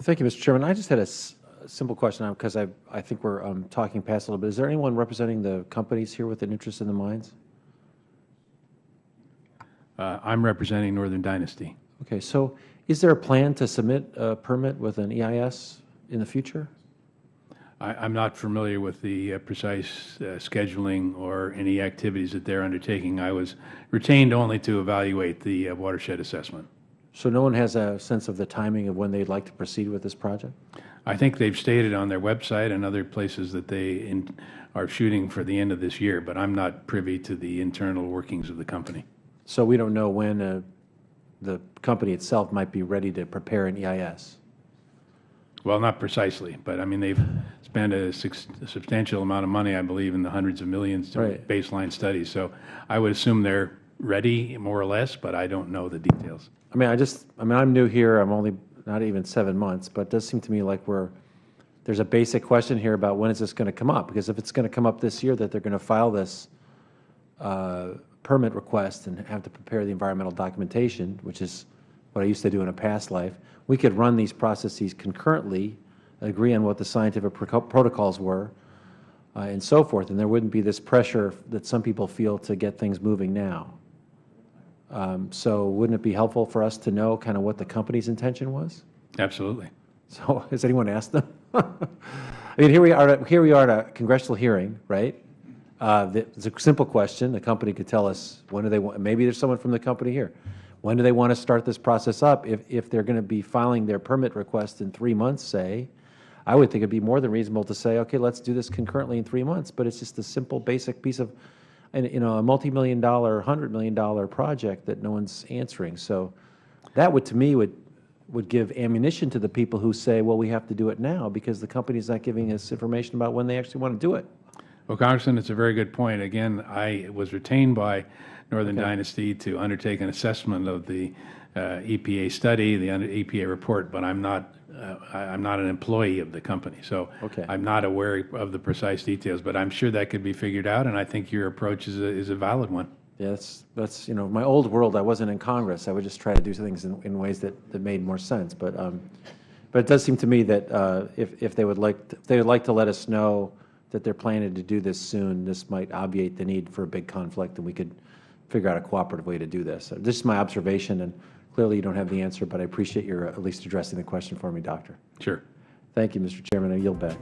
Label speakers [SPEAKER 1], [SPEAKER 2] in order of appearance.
[SPEAKER 1] Thank you, Mr. Chairman. I just had a simple question because I think we're talking past a little bit. Is there anyone representing the companies here with an interest in the mines?
[SPEAKER 2] I'm representing Northern Dynasty.
[SPEAKER 1] Okay, so is there a plan to submit a permit with an EIS in the future?
[SPEAKER 2] I'm not familiar with the precise scheduling or any activities that they're undertaking. I was retained only to evaluate the watershed assessment.
[SPEAKER 1] So no one has a sense of the timing of when they'd like to proceed with this project?
[SPEAKER 2] I think they've stated on their website and other places that they are shooting for the end of this year, but I'm not privy to the internal workings of the company.
[SPEAKER 1] So we don't know when the company itself might be ready to prepare an EIS?
[SPEAKER 2] Well, not precisely, but I mean, they've spent a substantial amount of money, I believe, in the hundreds of millions to baseline studies. So I would assume they're ready, more or less, but I don't know the details.
[SPEAKER 1] I mean, I'm new here. I'm only not even 7 months, but it does seem to me like there's a basic question here about when is this going to come up? Because if it's going to come up this year that they're going to file this permit request and have to prepare the environmental documentation, which is what I used to do in a past life, we could run these processes concurrently, agree on what the scientific protocols were, and so forth, and there wouldn't be this pressure that some people feel to get things moving now. So wouldn't it be helpful for us to know kind of what the company's intention was?
[SPEAKER 2] Absolutely.
[SPEAKER 1] So has anyone asked them? I mean, here we are at a congressional hearing, right? It's a simple question. The company could tell us when do they want. Maybe there's someone from the company here. When do they want to start this process up? If they're going to be filing their permit request in 3 months, say, I would think it'd be more than reasonable to say, okay, let's do this concurrently in 3 months. But it's just a simple, basic piece of, a multi-million-dollar, $100 million project that no one's answering. So that would, to me, would give ammunition to the people who say, well, we have to do it now because the company's not giving us information about when they actually want to do it.
[SPEAKER 2] Well, Congressman, it's a very good point. Again, I was retained by Northern Dynasty to undertake an assessment of the EPA study, the EPA report, but I'm not an employee of the company, so I'm not aware of the precise details. But I'm sure that could be figured out, and I think your approach is a valid one.
[SPEAKER 1] Yeah, that's my old world. I wasn't in Congress. I would just try to do things in ways that made more sense. But it does seem to me that if they would like to let us know that they're planning to do this soon, this might obviate the need for a big conflict, and we could figure out a cooperative way to do this. So this is my observation, and clearly you don't have the answer, but I appreciate your at least addressing the question for me, Doctor.
[SPEAKER 2] Sure.
[SPEAKER 1] Thank you, Mr. Chairman. I yield back.